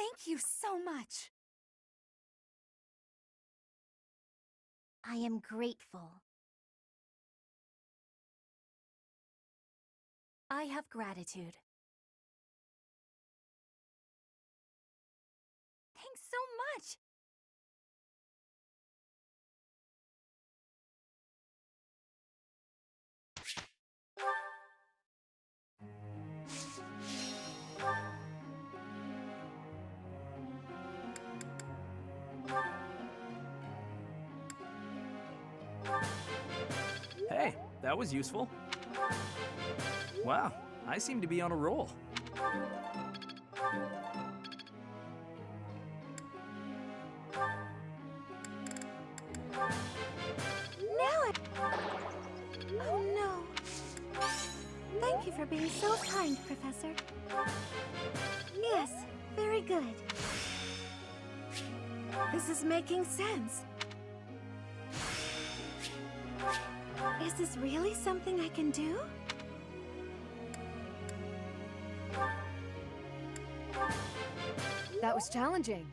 Thank you so much. I am grateful. I have gratitude. Thanks so much. Hey, that was useful. Wow, I seem to be on a roll. Oh no. Thank you for being so kind, Professor. Yes, very good. This is making sense. Is this really something I can do? That was challenging.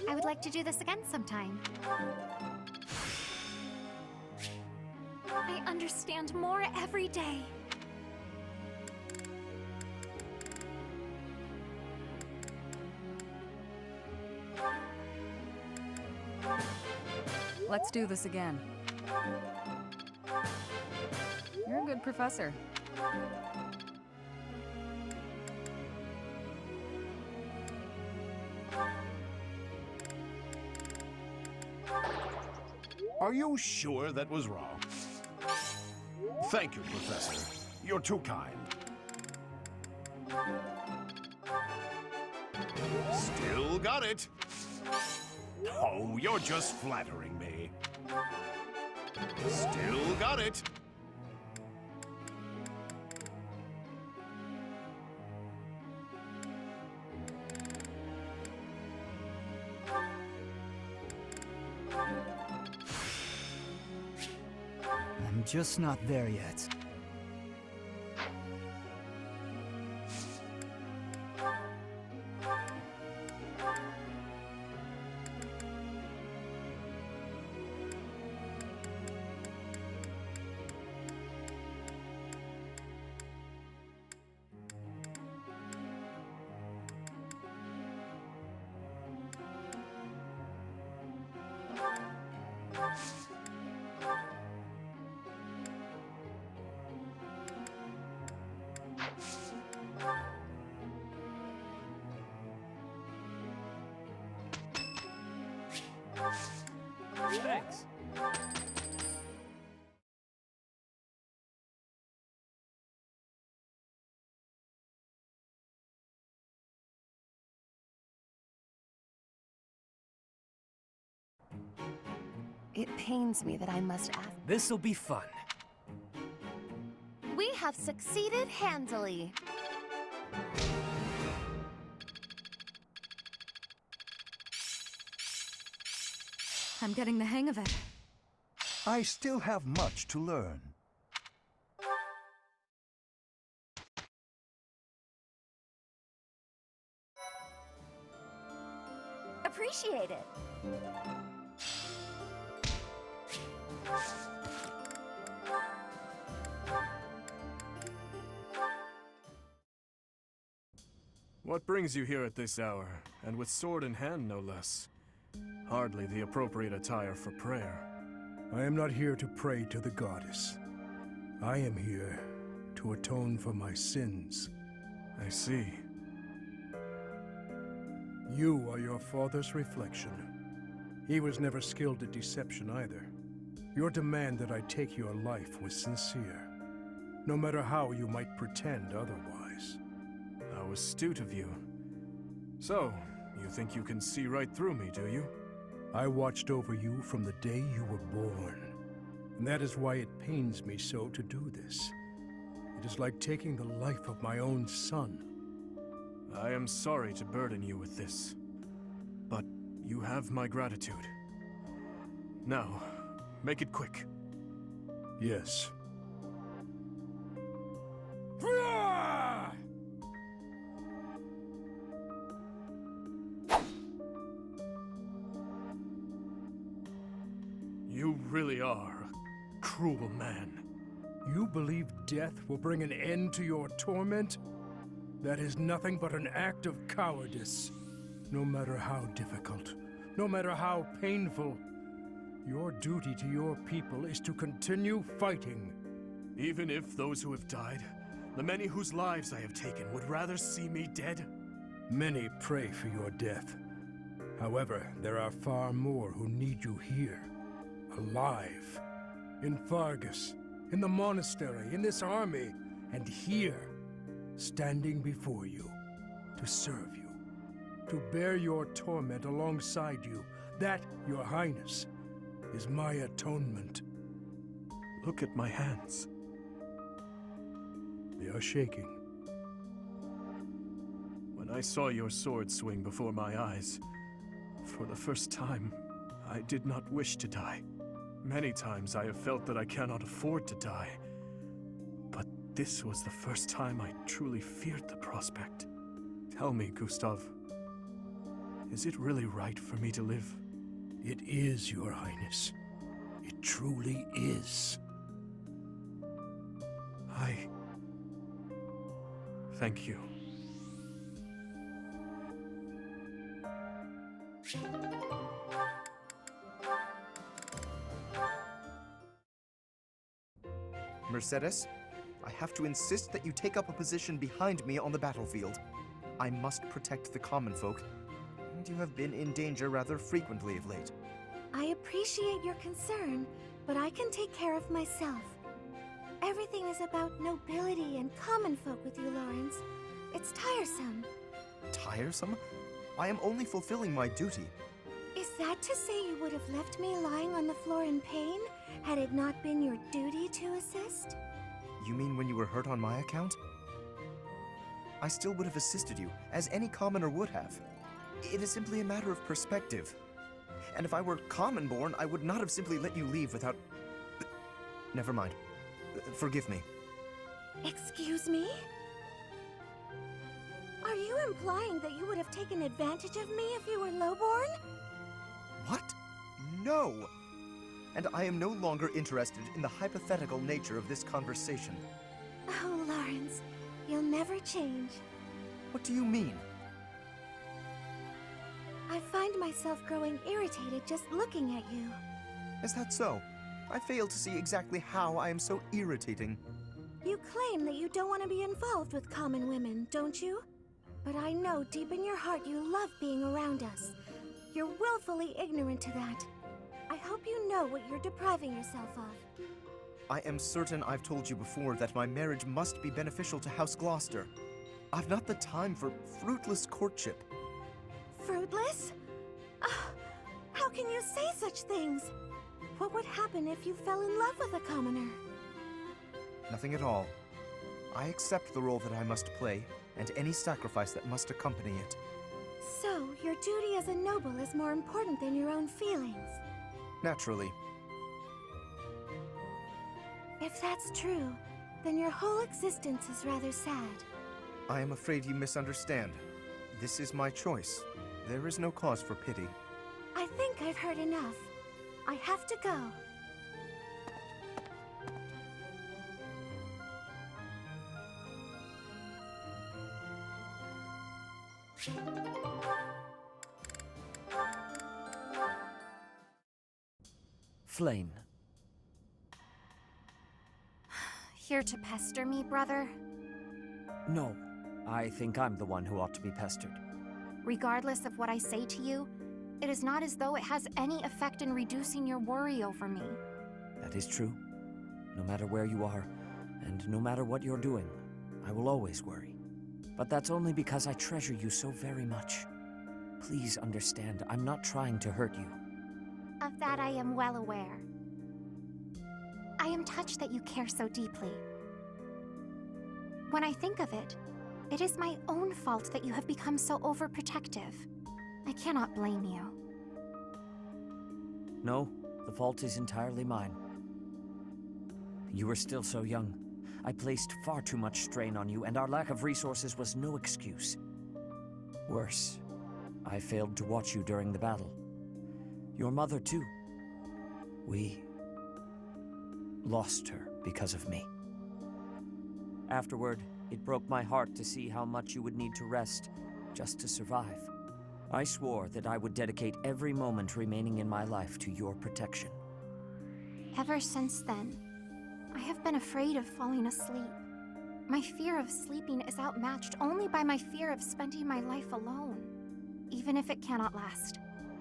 I would like to do this again sometime. I understand more every day. Let's do this again. You're a good professor. Are you sure that was wrong? Thank you, Professor. You're too kind. Still got it. Oh, you're just flattering me. Still got it. I'm just not there yet. Thanks. It pains me that I must ask. This'll be fun. We have succeeded handily. I'm getting the hang of it. I still have much to learn. Appreciate it. What brings you here at this hour, and with sword in hand no less? Hardly the appropriate attire for prayer. I am not here to pray to the goddess. I am here to atone for my sins. I see. You are your father's reflection. He was never skilled at deception either. Your demand that I take your life was sincere, no matter how you might pretend otherwise. How astute of you. So, you think you can see right through me, do you? I watched over you from the day you were born. And that is why it pains me so to do this. It is like taking the life of my own son. I am sorry to burden you with this, but you have my gratitude. Now, make it quick. Yes. You really are a cruel man. You believe death will bring an end to your torment? That is nothing but an act of cowardice. No matter how difficult, no matter how painful, your duty to your people is to continue fighting. Even if those who have died, the many whose lives I have taken, would rather see me dead? Many pray for your death. However, there are far more who need you here, alive. In Fargus, in the monastery, in this army, and here, standing before you, to serve you, to bear your torment alongside you. That, your highness, is my atonement. Look at my hands. They are shaking. When I saw your sword swing before my eyes, for the first time, I did not wish to die. Many times I have felt that I cannot afford to die. But this was the first time I truly feared the prospect. Tell me, Gustav, is it really right for me to live? It is, your highness. It truly is. Thank you. Mercedes, I have to insist that you take up a position behind me on the battlefield. I must protect the common folk, and you have been in danger rather frequently of late. I appreciate your concern, but I can take care of myself. Everything is about nobility and common folk with you, Lawrence. It's tiresome. Tiresome? I am only fulfilling my duty. Is that to say you would have left me lying on the floor in pain, had it not been your duty to assist? You mean when you were hurt on my account? I still would have assisted you, as any commoner would have. It is simply a matter of perspective. And if I were common-born, I would not have simply let you leave without... Never mind. Forgive me. Excuse me? Are you implying that you would have taken advantage of me if you were lowborn? What? No! And I am no longer interested in the hypothetical nature of this conversation. Oh, Lawrence, you'll never change. What do you mean? I find myself growing irritated just looking at you. Is that so? I fail to see exactly how I am so irritating. You claim that you don't want to be involved with common women, don't you? But I know deep in your heart you love being around us. You're willfully ignorant to that. I hope you know what you're depriving yourself of. I am certain I've told you before that my marriage must be beneficial to House Gloucester. I've not the time for fruitless courtship. Fruitless? Ah, how can you say such things? What would happen if you fell in love with a commoner? Nothing at all. I accept the role that I must play, and any sacrifice that must accompany it. So, your duty as a noble is more important than your own feelings? Naturally. If that's true, then your whole existence is rather sad. I am afraid you misunderstand. This is my choice. There is no cause for pity. I think I've heard enough. I have to go. Flame. Here to pester me, brother? No, I think I'm the one who ought to be pestered. Regardless of what I say to you, it is not as though it has any effect in reducing your worry over me. That is true. No matter where you are, and no matter what you're doing, I will always worry. But that's only because I treasure you so very much. Please understand, I'm not trying to hurt you. Of that I am well aware. I am touched that you care so deeply. When I think of it, It is my own fault that you have become so overprotective. I cannot blame you. No, the fault is entirely mine. You were still so young. I placed far too much strain on you, and our lack of resources was no excuse. Worse, I failed to watch you during the battle. Your mother, too. We lost her because of me. Afterward, it broke my heart to see how much you would need to rest just to survive. I swore that I would dedicate every moment remaining in my life to your protection. Ever since then, I have been afraid of falling asleep. My fear of sleeping is outmatched only by my fear of spending my life alone. Even if it cannot last,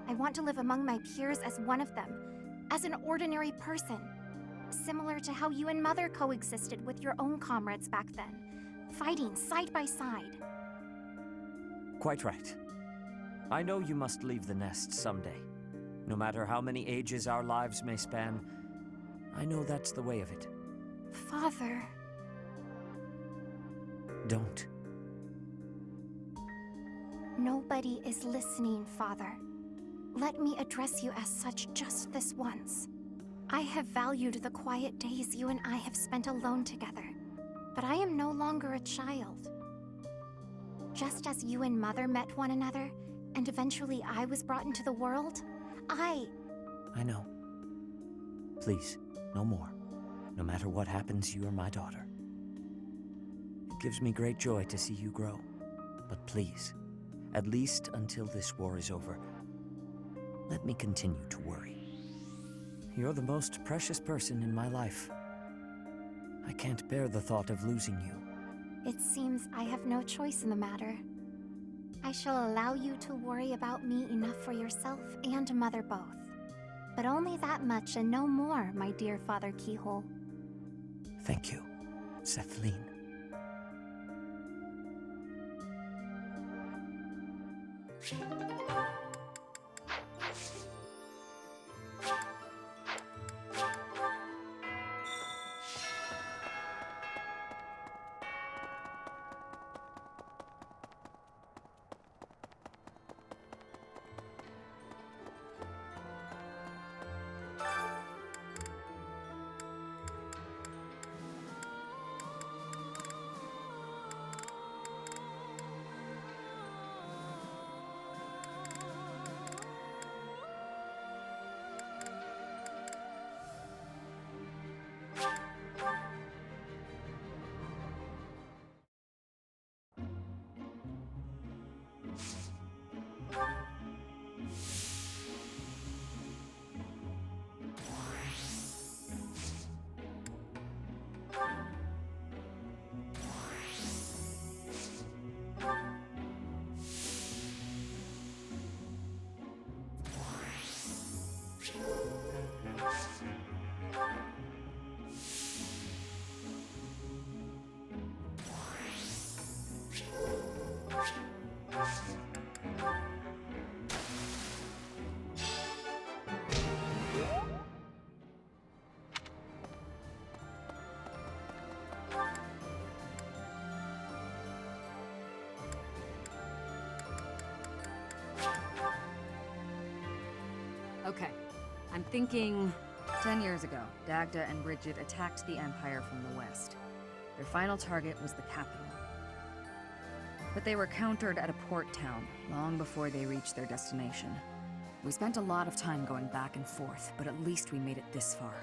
I want to live among my peers as one of them, as an ordinary person. Similar to how you and Mother coexisted with your own comrades back then, fighting side by side. Quite right. I know you must leave the nest someday. No matter how many ages our lives may span, I know that's the way of it. Father... Don't. Nobody is listening, Father. Let me address you as such just this once. I have valued the quiet days you and I have spent alone together, but I am no longer a child. Just as you and Mother met one another, and eventually I was brought into the world, I know. Please, no more. No matter what happens, you are my daughter. It gives me great joy to see you grow. But please, at least until this war is over, let me continue to worry. You're the most precious person in my life. I can't bear the thought of losing you. It seems I have no choice in the matter. I shall allow you to worry about me enough for yourself and Mother both. But only that much and no more, my dear Father Keyhole. Thank you, Sethlene. Okay, I'm thinking 10 years ago, Dagda and Bridget attacked the Empire from the west. Their final target was the capital. But they were countered at a port town long before they reached their destination. We spent a lot of time going back and forth, but at least we made it this far.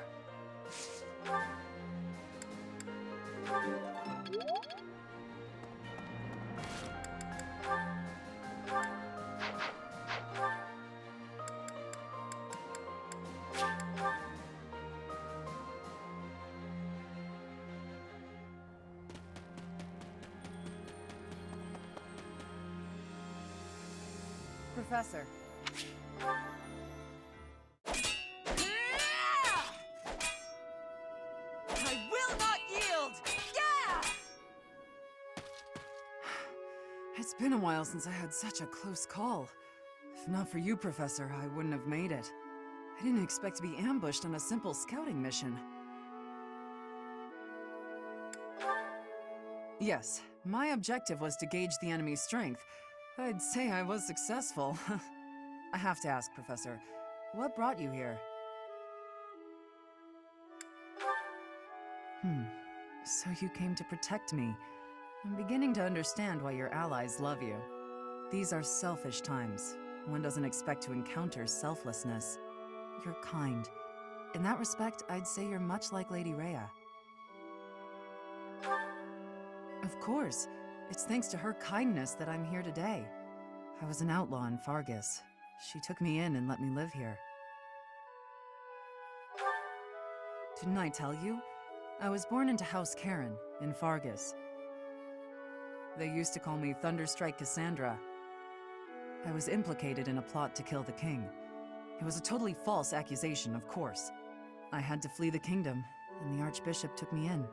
Professor. I will not yield! Yeah! It's been a while since I had such a close call. If not for you, Professor, I wouldn't have made it. I didn't expect to be ambushed on a simple scouting mission. Yes, My objective was to gauge the enemy's strength. I'd say I was successful. I have to ask, Professor, what brought you here? So you came to protect me. I'm beginning to understand why your allies love you. These are selfish times. One doesn't expect to encounter selflessness. You're kind. In that respect, I'd say you're much like Lady Rhea. Of course. It's thanks to her kindness that I'm here today. I was an outlaw in Fargus. She took me in and let me live here. Didn't I tell you? I was born into House Karen in Fargus. They used to call me Thunderstrike Cassandra. I was implicated in a plot to kill the king. It was a totally false accusation, of course. I had to flee the kingdom, and the Archbishop took me in.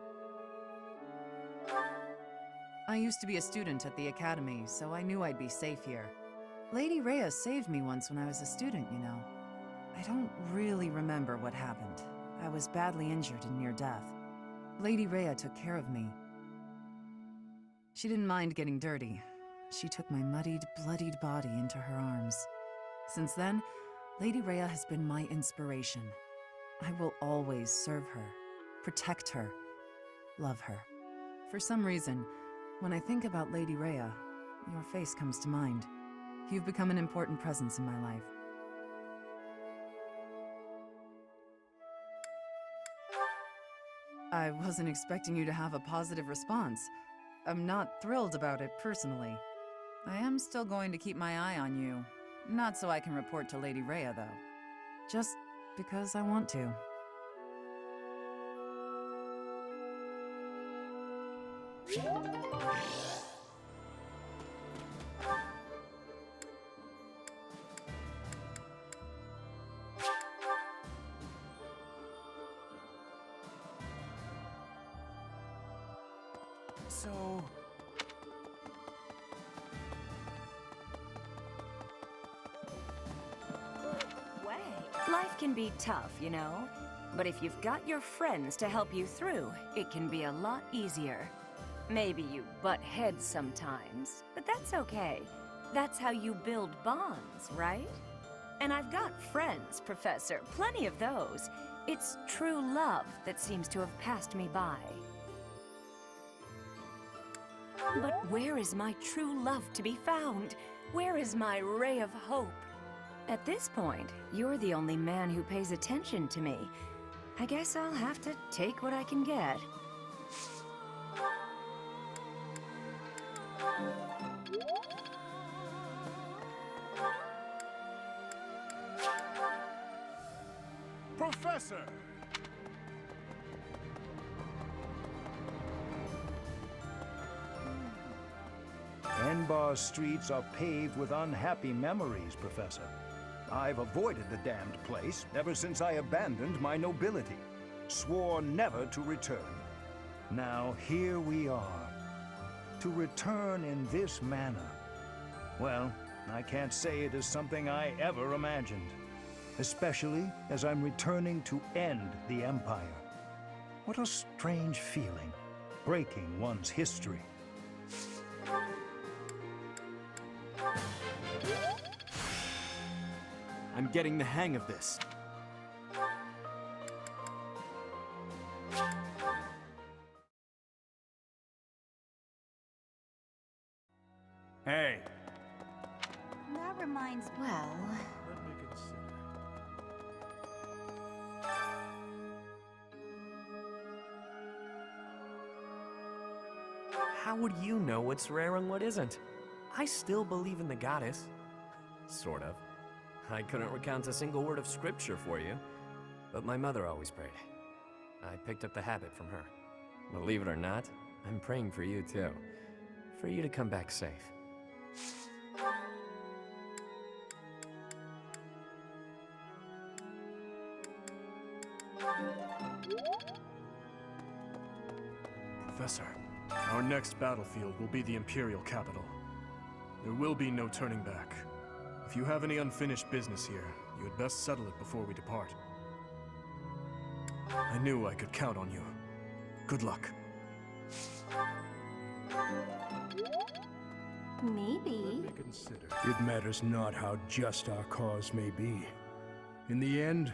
I used to be a student at the academy, so I knew I'd be safe here. Lady Rhea saved me once when I was a student, you know. I don't really remember what happened. I was badly injured and near death. Lady Rhea took care of me. She didn't mind getting dirty. She took my muddied, bloodied body into her arms. Since then, Lady Rhea has been my inspiration. I will always serve her, protect her, love her. For some reason, when I think about Lady Rhea, your face comes to mind. You've become an important presence in my life. I wasn't expecting you to have a positive response. I'm not thrilled about it personally. I am still going to keep my eye on you. Not so I can report to Lady Rhea, though. Just because I want to. So... Way. Life can be tough, you know. But if you've got your friends to help you through, it can be a lot easier. Maybe you butt heads sometimes, but that's okay. That's how you build bonds, right? And I've got friends, Professor, plenty of those. It's true love that seems to have passed me by. But where is my true love to be found? Where is my ray of hope? At this point, you're the only man who pays attention to me. I guess I'll have to take what I can get. Professor! Enbar's streets are paved with unhappy memories, Professor. I've avoided the damned place ever since I abandoned my nobility, swore never to return. Now here we are. To return in this manner. Well, I can't say it is something I ever imagined, especially as I'm returning to end the Empire. What a strange feeling, breaking one's history. I'm getting the hang of this. Hey, That reminds me. Well, Let me consider. How would you know what's rare and what isn't? I still believe in the goddess. Sort of. I couldn't recount a single word of scripture for you, but my mother always prayed. I picked up the habit from her. Believe it or not, I'm praying for you too. For you to come back safe. Professor, our next battlefield will be the Imperial capital. There will be no turning back. If you have any unfinished business here, you had best settle it before we depart. I knew I could count on you. Good luck. Maybe. Consider. It matters not how just our cause may be. In the end,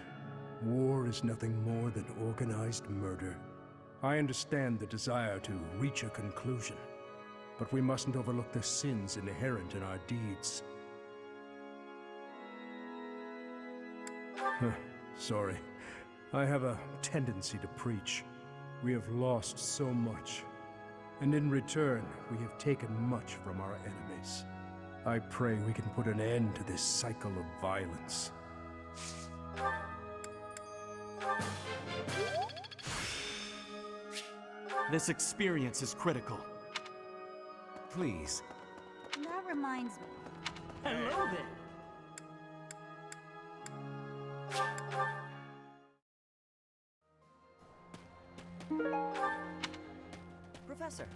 war is nothing more than organized murder. I understand the desire to reach a conclusion, but we mustn't overlook the sins inherent in our deeds. Sorry. I have a tendency to preach. We have lost so much, and in return, we have taken much from our enemies. I pray we can put an end to this cycle of violence. This experience is critical. Please. That reminds me. Hello there. Professor,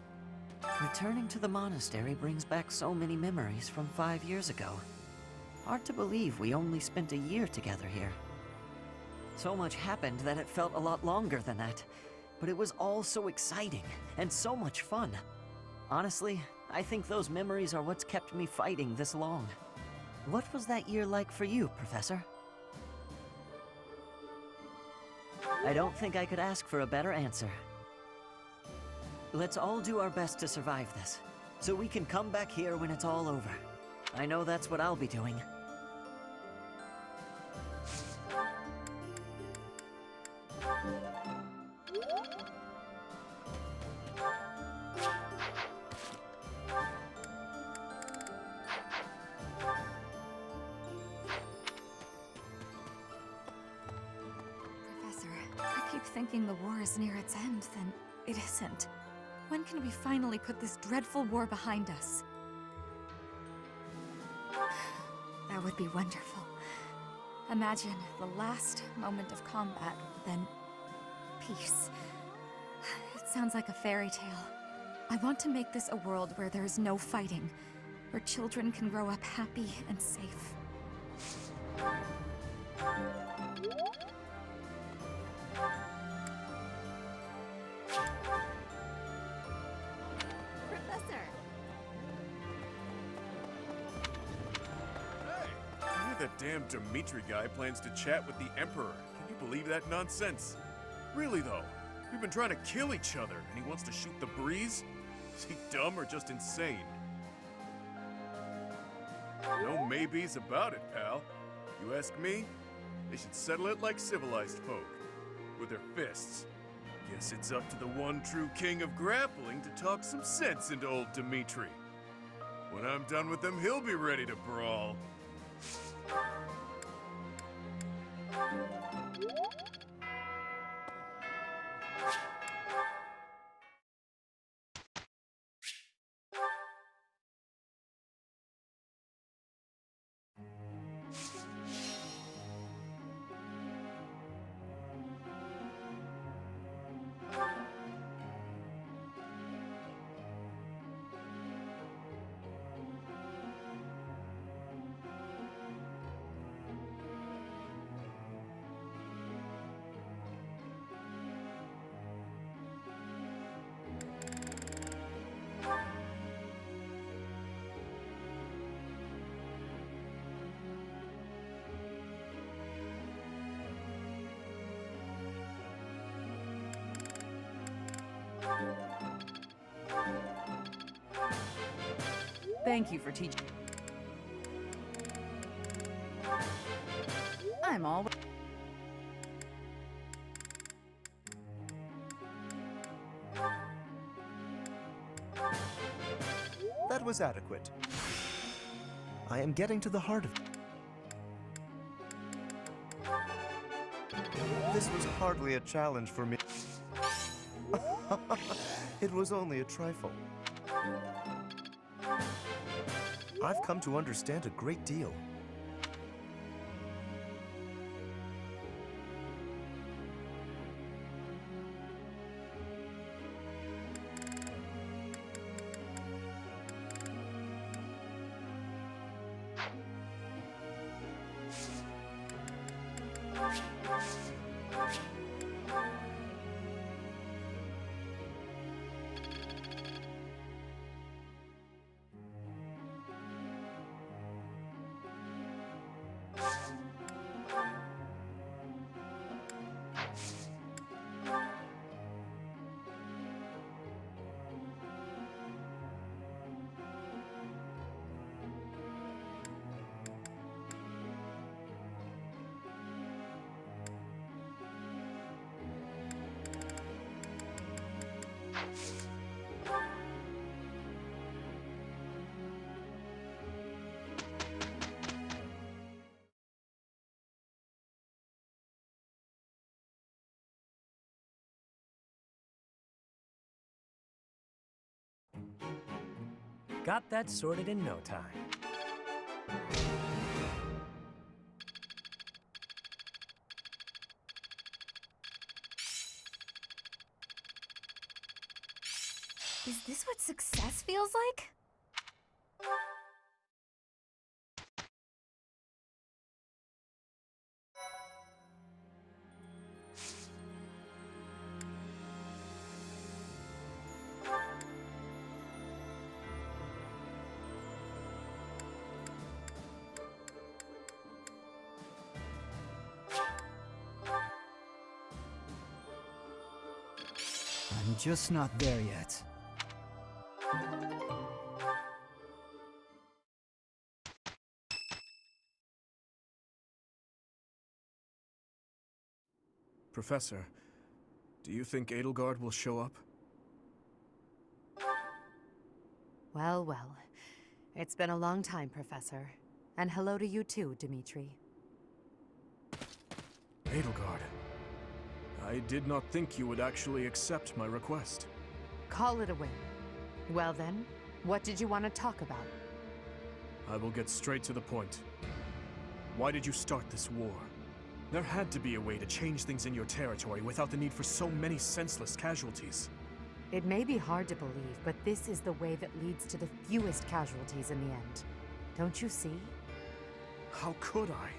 returning to the monastery brings back so many memories from 5 years ago. Hard to believe we only spent a year together here. So much happened that it felt a lot longer than that, but it was all so exciting and so much fun. Honestly, I think those memories are what's kept me fighting this long. What was that year like for you, Professor? I don't think I could ask for a better answer. Let's all do our best to survive this, so we can come back here when it's all over. I know that's what I'll be doing. Professor, I keep thinking the war is near its end, then it isn't. When can we finally put this dreadful war behind us? That would be wonderful. Imagine the last moment of combat, then peace. It sounds like a fairy tale. I want to make this a world where there is no fighting, where children can grow up happy and safe. Professor! That damn Dimitri guy plans to chat with the Emperor. Can you believe that nonsense? Really, though, we've been trying to kill each other, and he wants to shoot the breeze? Is he dumb or just insane? No maybes about it, pal. You ask me, they should settle it like civilized folk, with their fists. Guess it's up to the one true king of grappling to talk some sense into old Dimitri. When I'm done with him, he'll be ready to brawl. Thank you for teaching. I'm always... That was adequate. I am getting to the heart of... This was hardly a challenge for me. It was only a trifle. I've come to understand a great deal. Got that sorted in no time. Is this what success feels like? I'm just not there yet. Professor, do you think Edelgard will show up? Well, well. It's been a long time, Professor. And hello to you too, Dimitri. Edelgard. I did not think you would actually accept my request. Call it a win. Well then, what did you want to talk about? I will get straight to the point. Why did you start this war? There had to be a way to change things in your territory without the need for so many senseless casualties. It may be hard to believe, but this is the way that leads to the fewest casualties in the end. Don't you see? How could I?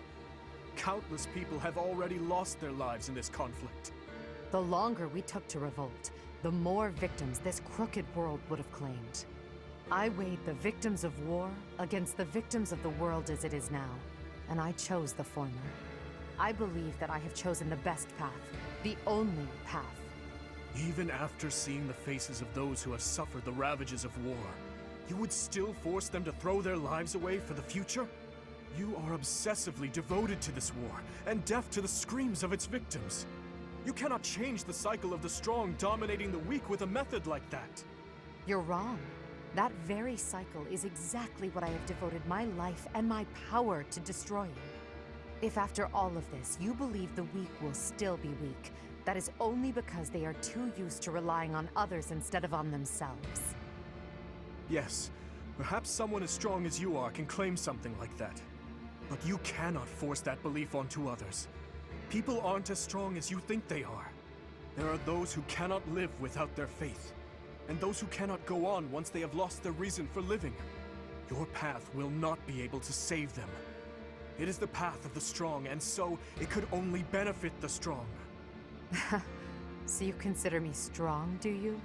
Countless people have already lost their lives in this conflict. The longer we took to revolt, the more victims this crooked world would have claimed. I weighed the victims of war against the victims of the world as it is now, and I chose the former. I believe that I have chosen the best path, the only path. Even after seeing the faces of those who have suffered the ravages of war, you would still force them to throw their lives away for the future? You are obsessively devoted to this war, and deaf to the screams of its victims. You cannot change the cycle of the strong dominating the weak with a method like that. You're wrong. That very cycle is exactly what I have devoted my life and my power to destroying. If after all of this, you believe the weak will still be weak, that is only because they are too used to relying on others instead of on themselves. Yes, perhaps someone as strong as you are can claim something like that. But you cannot force that belief onto others. People aren't as strong as you think they are. There are those who cannot live without their faith, and those who cannot go on once they have lost their reason for living. Your path will not be able to save them. It is the path of the strong, and so it could only benefit the strong. So you consider me strong, do you?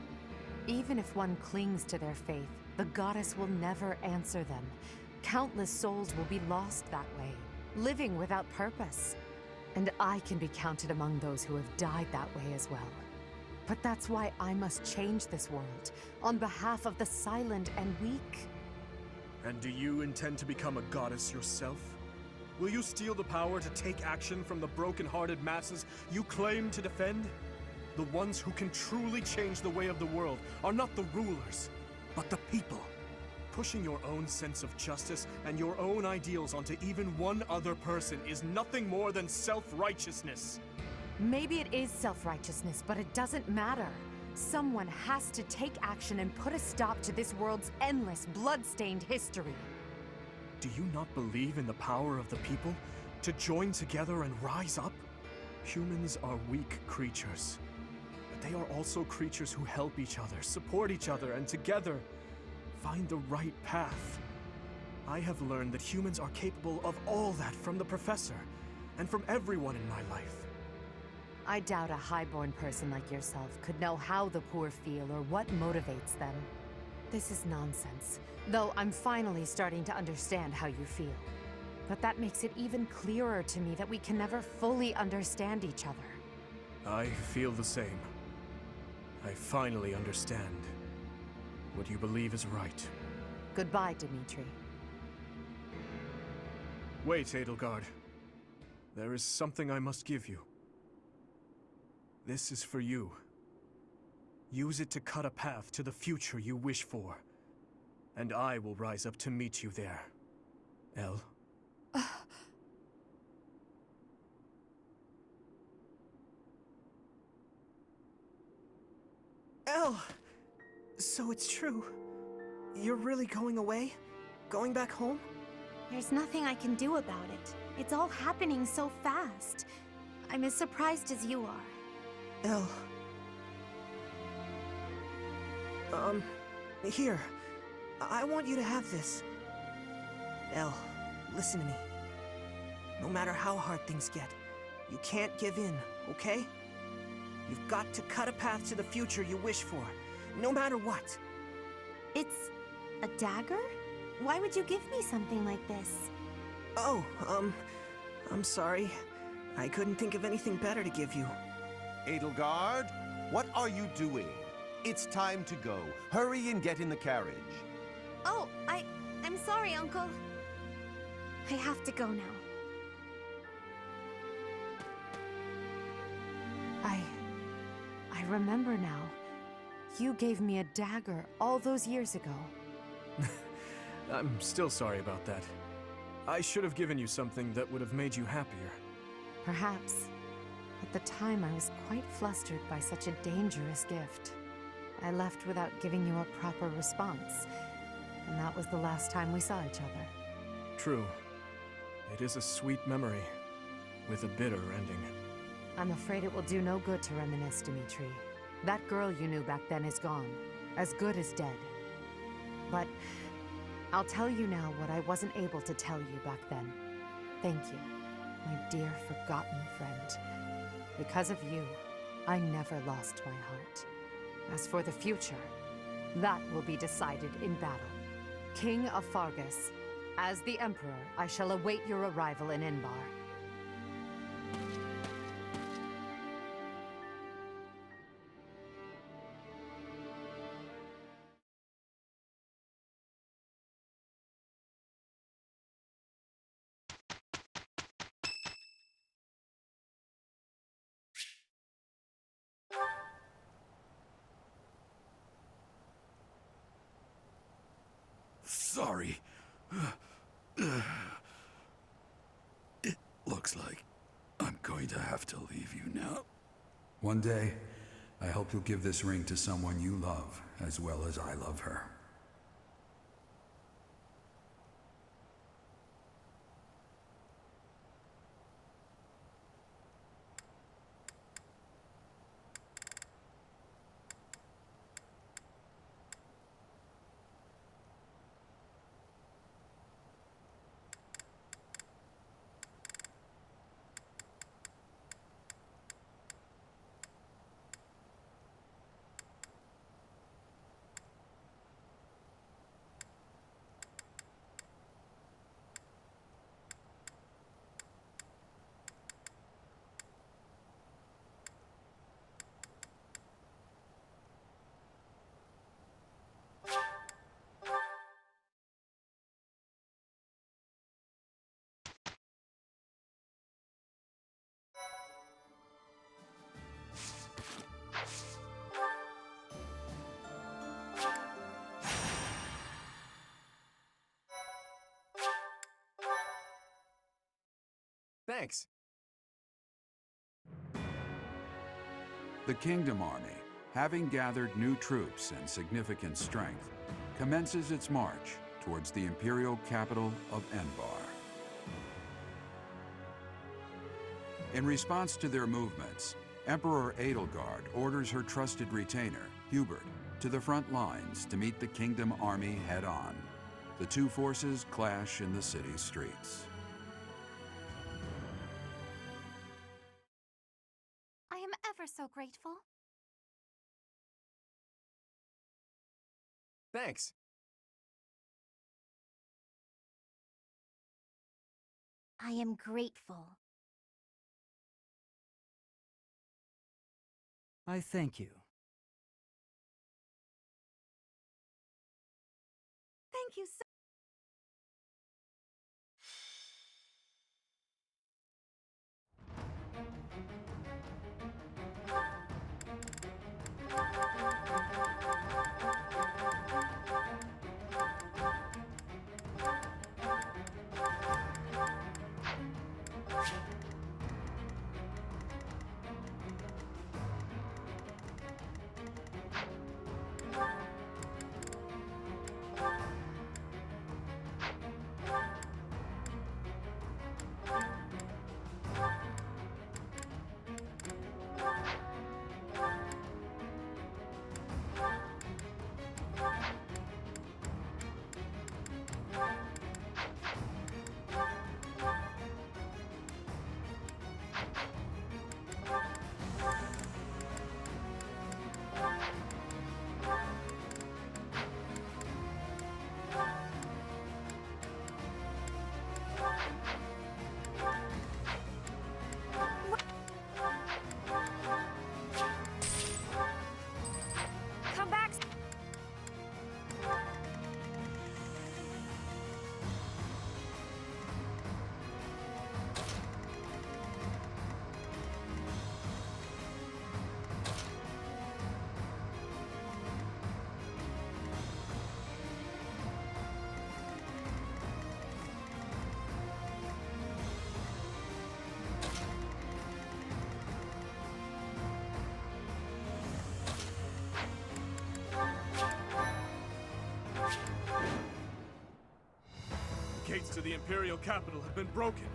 Even if one clings to their faith, the goddess will never answer them. Countless souls will be lost that way, living without purpose. And I can be counted among those who have died that way as well. But that's why I must change this world, on behalf of the silent and weak. And do you intend to become a goddess yourself? Will you steal the power to take action from the broken-hearted masses you claim to defend? The ones who can truly change the way of the world are not the rulers, but the people. Pushing your own sense of justice and your own ideals onto even one other person is nothing more than self-righteousness. Maybe it is self-righteousness, but it doesn't matter. Someone has to take action and put a stop to this world's endless, blood-stained history. Do you not believe in the power of the people to join together and rise up? Humans are weak creatures, but they are also creatures who help each other, support each other, and together find the right path. I have learned that humans are capable of all that from the Professor, and from everyone in my life. I doubt a highborn person like yourself could know how the poor feel or what motivates them. This is nonsense, though I'm finally starting to understand how you feel. But that makes it even clearer to me that we can never fully understand each other. I feel the same. I finally understand what you believe is right. Goodbye, Dimitri. Wait, Edelgard. There is something I must give you. This is for you. Use it to cut a path to the future you wish for. And I will rise up to meet you there. Elle? Elle! So it's true. You're really going away? Going back home? There's nothing I can do about it. It's all happening so fast. I'm as surprised as you are. Elle. Here. I want you to have this. Elle, listen to me. No matter how hard things get, you can't give in, okay? You've got to cut a path to the future you wish for, no matter what. It's a dagger? Why would you give me something like this? Oh, I'm sorry. I couldn't think of anything better to give you. Edelgard, what are you doing? It's time to go. Hurry and get in the carriage. Oh, I'm sorry, Uncle. I have to go now. I remember now. You gave me a dagger all those years ago. I'm still sorry about that. I should have given you something that would have made you happier. Perhaps. At the time, I was quite flustered by such a dangerous gift. I left without giving you a proper response, and that was the last time we saw each other. True. It is a sweet memory, with a bitter ending. I'm afraid it will do no good to reminisce, Dimitri. That girl you knew back then is gone, as good as dead. But I'll tell you now what I wasn't able to tell you back then. Thank you, my dear forgotten friend. Because of you, I never lost my heart. As for the future, that will be decided in battle. King of Fargus, as the Emperor, I shall await your arrival in Enbarr. Sorry. It looks like I'm going to have to leave you now. One day, I hope you'll give this ring to someone you love as well as I love her. Thanks. The Kingdom Army, having gathered new troops and significant strength, commences its march towards the imperial capital of Enbarr. In response to their movements, Emperor Edelgard orders her trusted retainer, Hubert, to the front lines to meet the Kingdom Army head-on. The two forces clash in the city's streets. I am ever so grateful. Thanks. I am grateful. I thank you. Thank you so gates to the Imperial capital have been broken.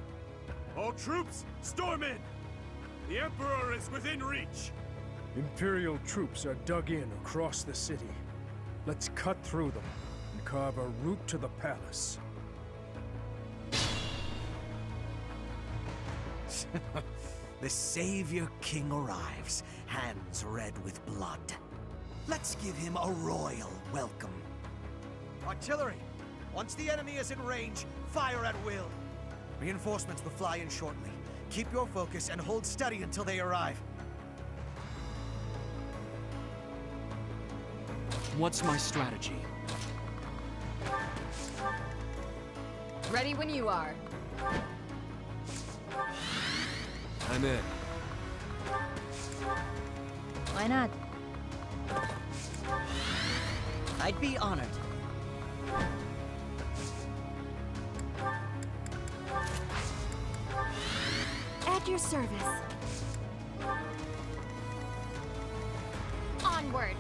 All troops, storm in! The Emperor is within reach! Imperial troops are dug in across the city. Let's cut through them and carve a route to the palace. The Savior King arrives, hands red with blood. Let's give him a royal welcome. Artillery! Once the enemy is in range, fire at will. Reinforcements will fly in shortly. Keep your focus and hold steady until they arrive. What's my strategy? Ready when you are. I'm in. Why not? I'd be honored. At your service. Onward!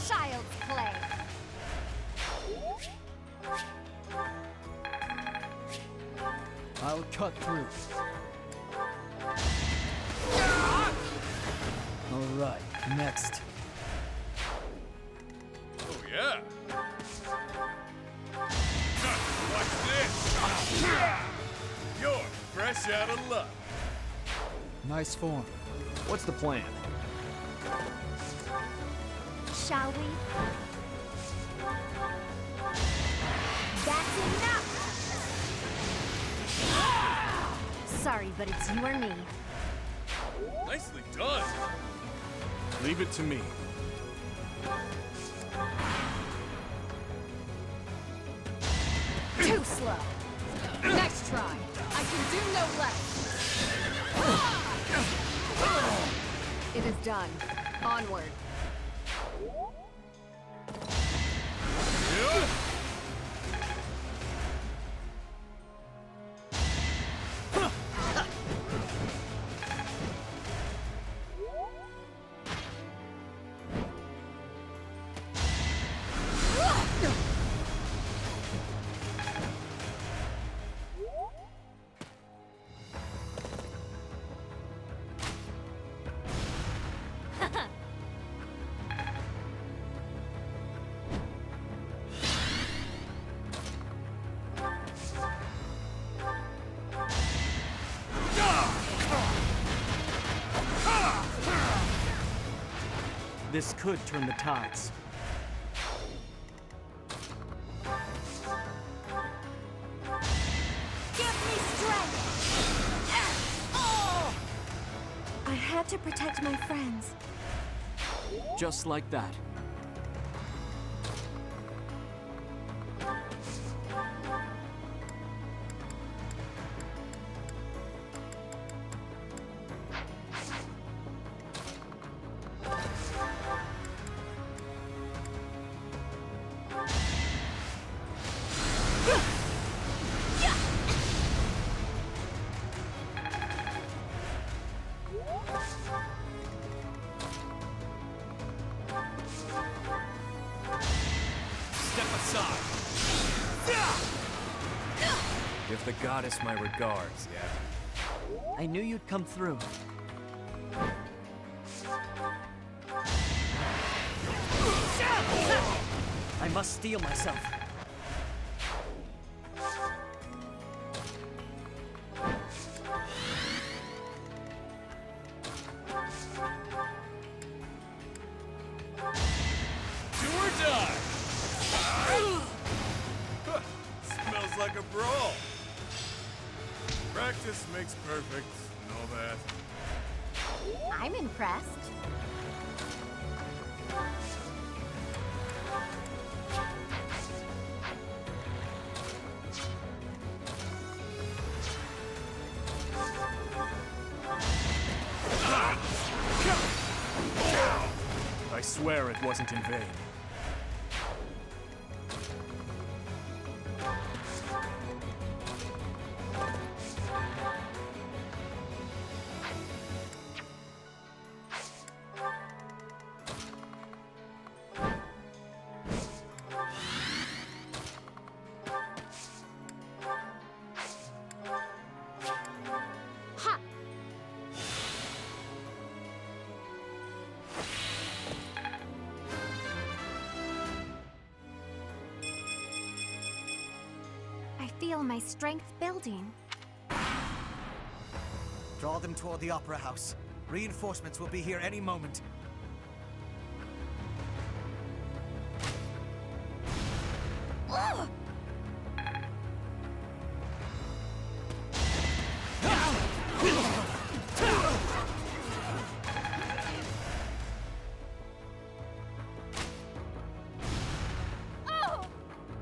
Child's play. I'll cut through. All right, next. Oh, yeah! Watch this! You're fresh out of luck. Nice form. What's the plan? Shall we? That's enough! Sorry, but it's you or me. Nicely done! Leave it to me. Too slow. Next try. I can do no less. It is done. Onward. This could turn the tides. Give me strength! I had to protect my friends. Just like that. Give the goddess my regards, yeah? I knew you'd come through. I must steel myself. Do or die! Smells like a brawl. Practice makes perfect, and all that. I'm impressed. I swear it wasn't in vain. feel my strength building. Draw them toward the Opera House. Reinforcements will be here any moment.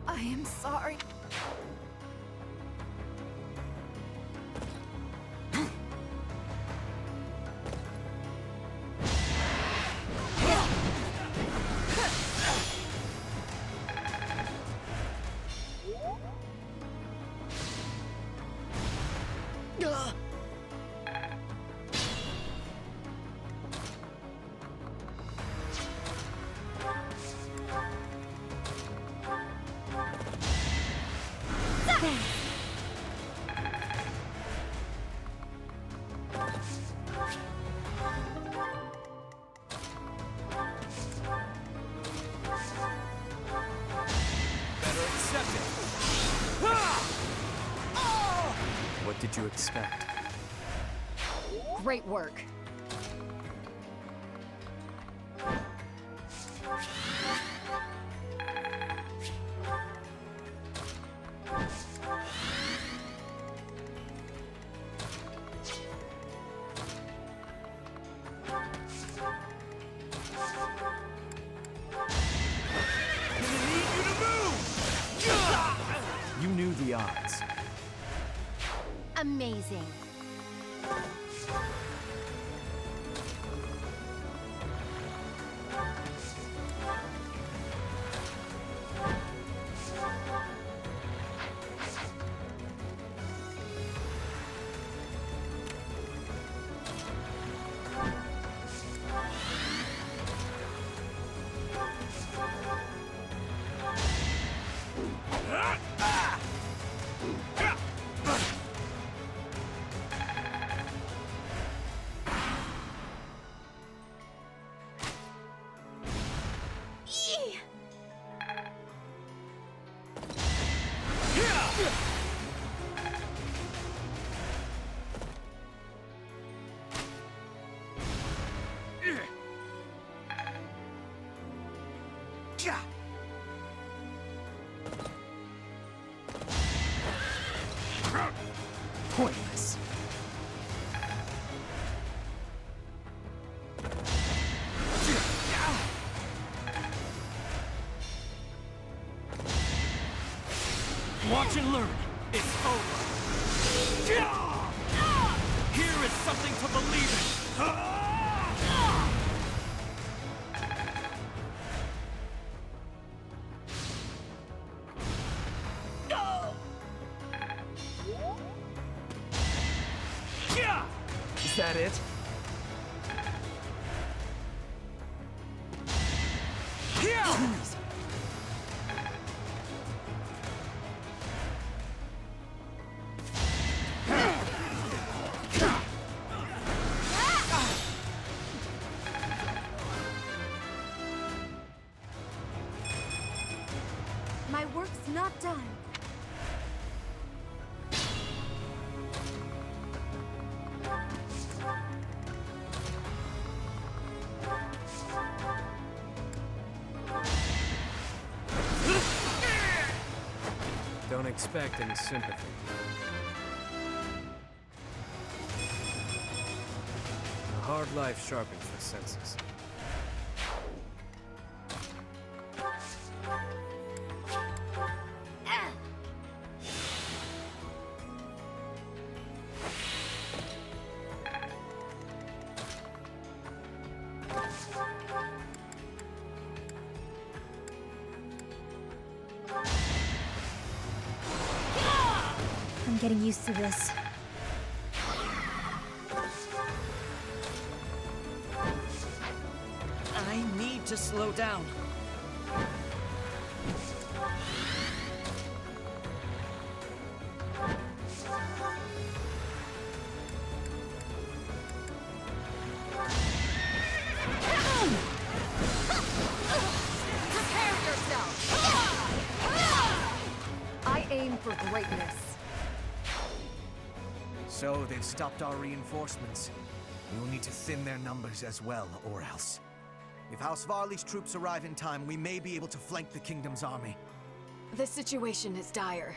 I am sorry. What did you expect? Great work. You knew the odds. Amazing. Pointless. Watch and learn. It's over. Here is something to believe in. Is that it? My work's not done. Don't expect any sympathy. A hard life sharpens the senses. I'm getting used to this. I need to slow down. Prepare yourself! I aim for greatness. So they've stopped our reinforcements. We will need to thin their numbers as well, or else. If House Varley's troops arrive in time, we may be able to flank the Kingdom's army. The situation is dire.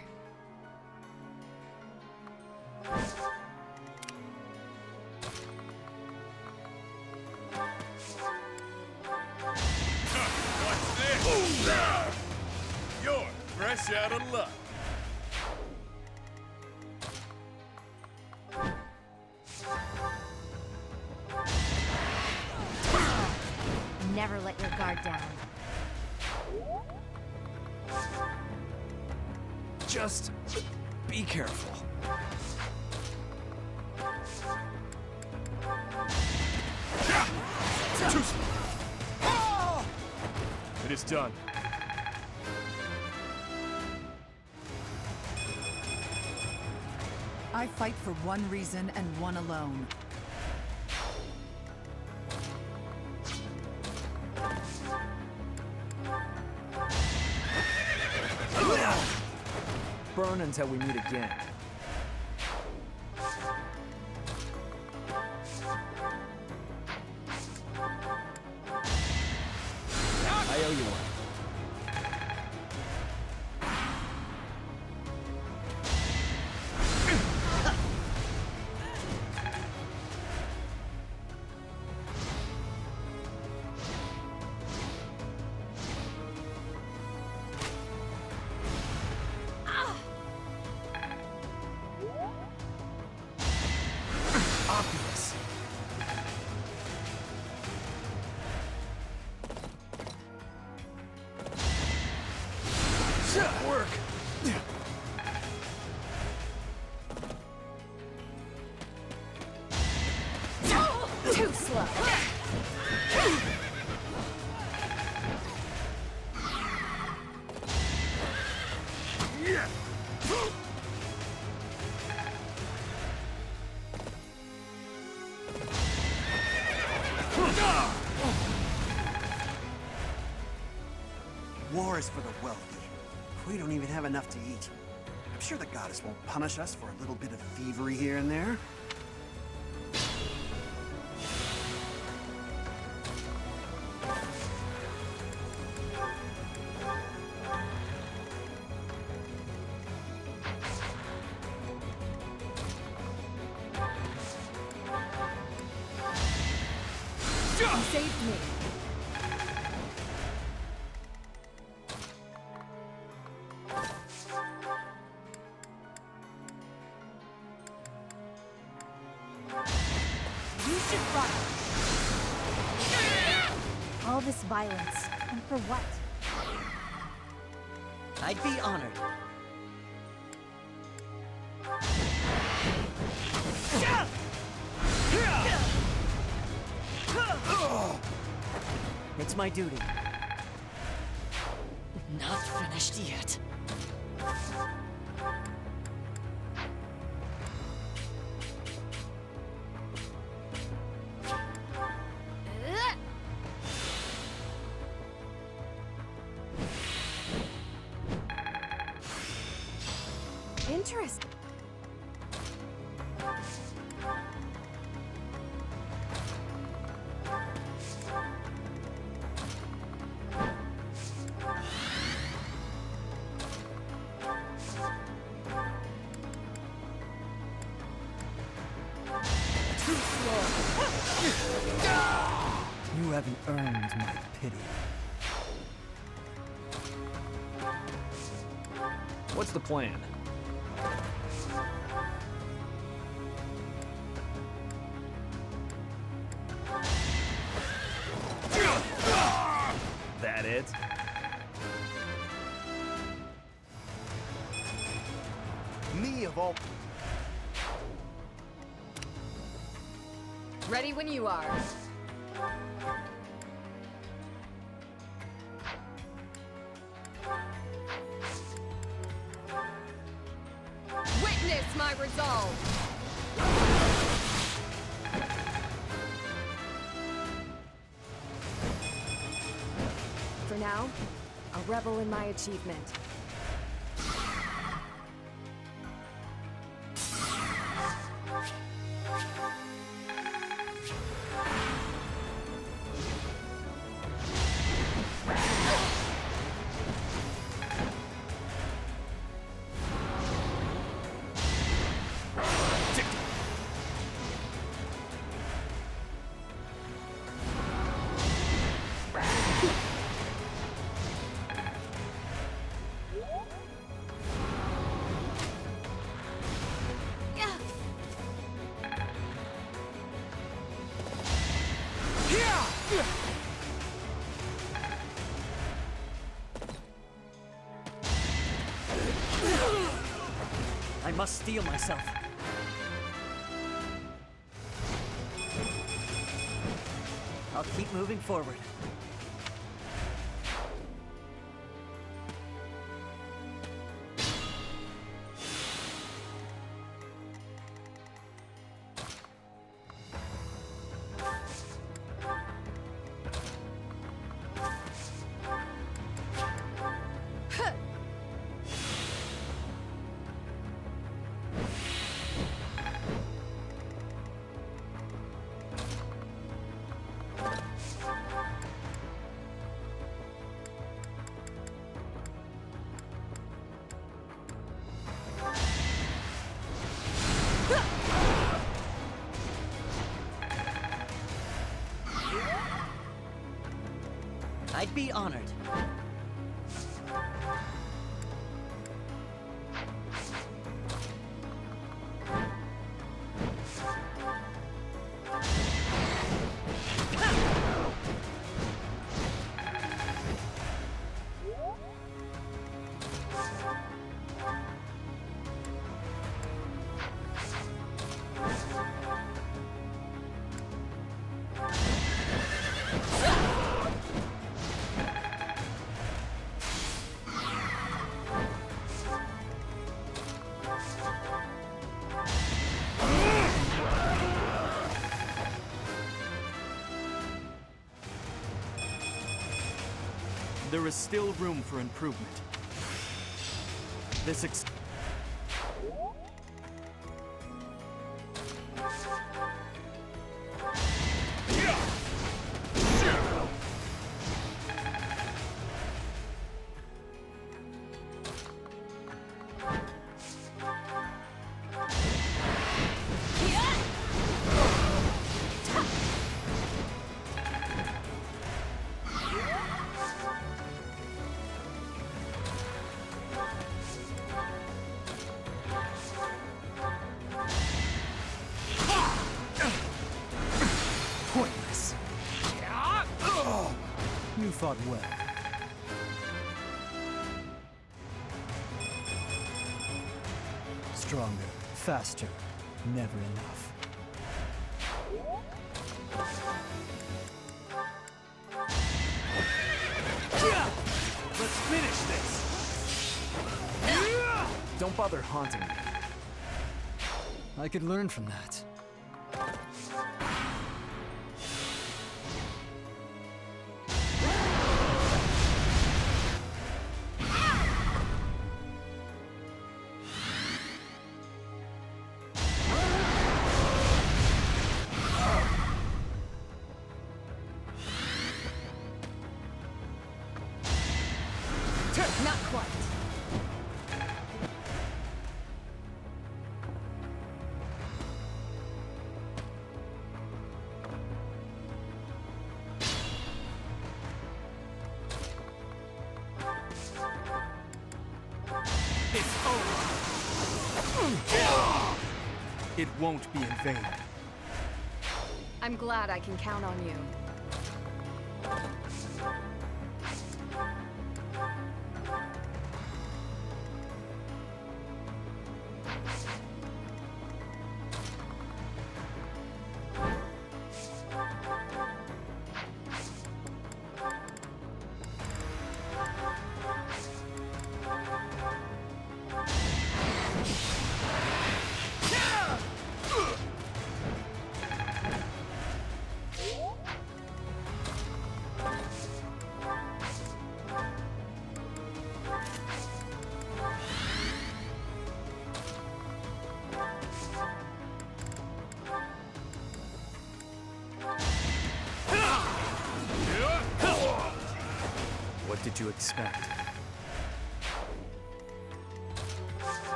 You're fresh out of luck. Never let your guard down. Just be careful. It is done. I fight for one reason and one alone. Burn until we meet again. I owe you one. Obvious. Work. Too slow. War is for the wealthy. We don't even have enough to eat. I'm sure the goddess won't punish us for a little bit of thievery here and there. You saved me. You should run. All this violence, and for what? I'd be honored. It's my duty. Not finished yet. Interesting. Too slow. You haven't earned my pity. What's the plan? That it? Me of all... Ready when you are. Witness my resolve! For now, I'll revel in my achievement. I must steel myself. I'll keep moving forward. I'd be honored. There is still room for improvement. This Pointless. You fought well. Stronger, faster, never enough. Let's finish this! Don't bother haunting me. I could learn from that. Not quite. It's over. It won't be in vain. I'm glad I can count on you. What did you expect?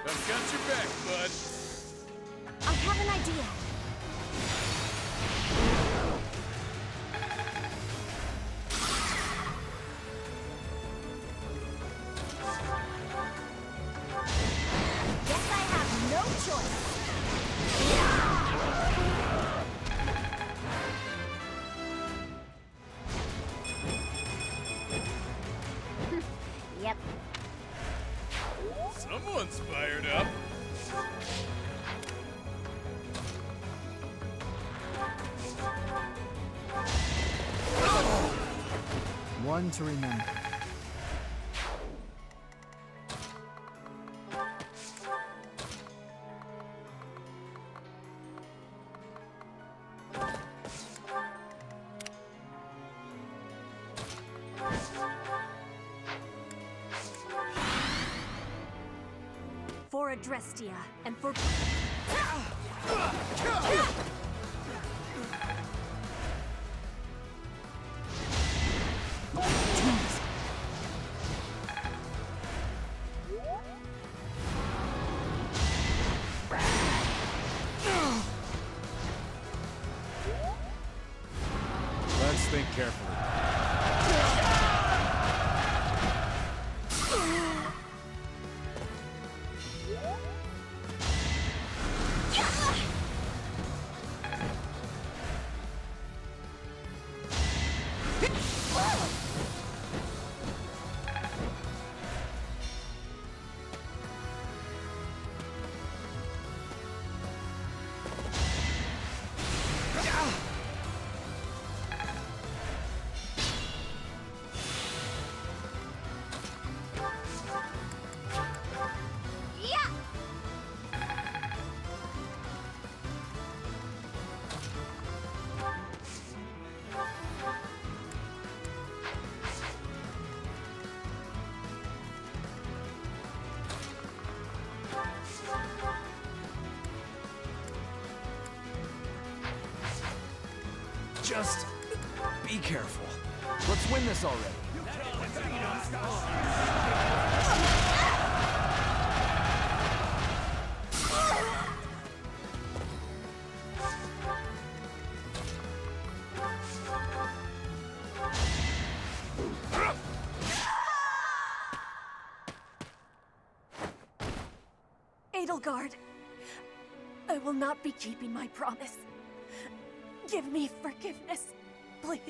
I've got your back, bud. I have an idea. One to remember. For Adrestia, and for... Let's think carefully. Just be careful. Let's win this already. Edelgard, I will not be keeping my promise. Give me forgiveness, please.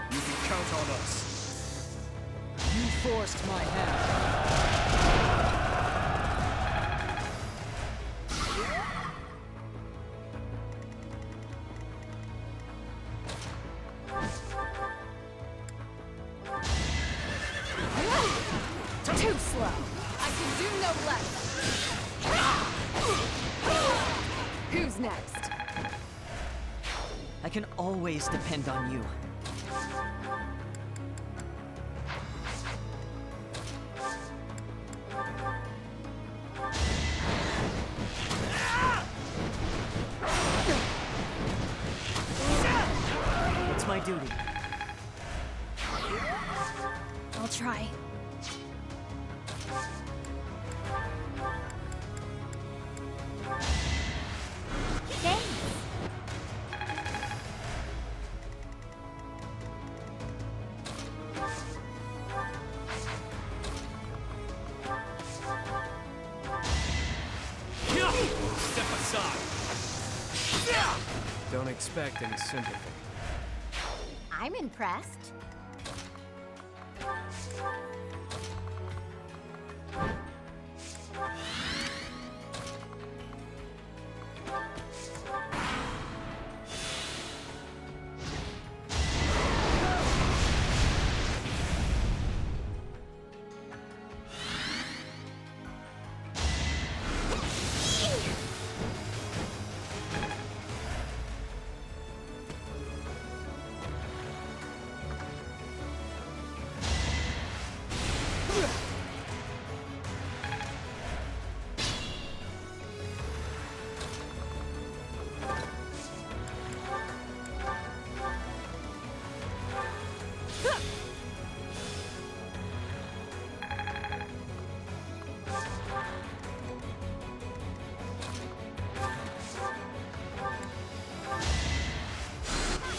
You can count on us. You forced my hand. Too slow. I can do no less. Who's next? I can always depend on you. It's my duty. I'll try. Step aside. Don't expect any sympathy. I'm impressed.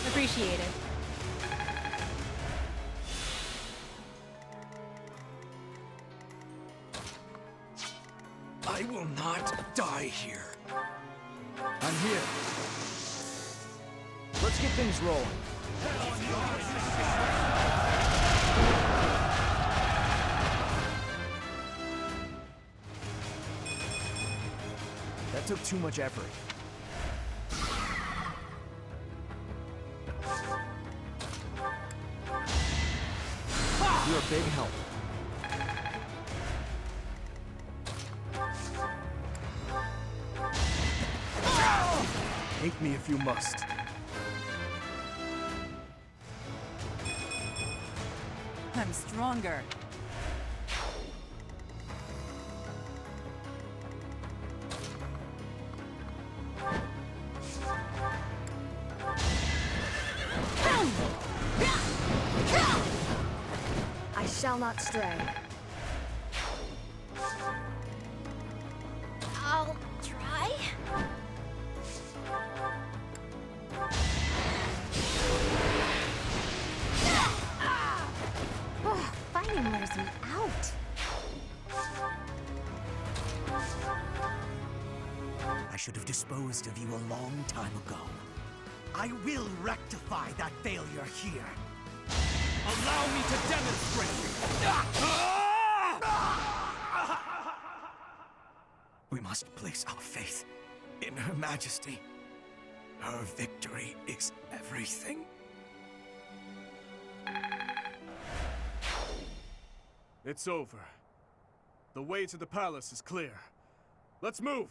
Appreciate it. I will not die here. I'm here. Let's get things rolling. took too much effort. You're a big help. Hate me if you must. I'm stronger. I shall not stray. I'll try. Fighting wears me out. I should have disposed of you a long time ago. I will rectify that failure here. Allow me to demonstrate! We must place our faith in Her Majesty. Her victory is everything. It's over. The way to the palace is clear. Let's move!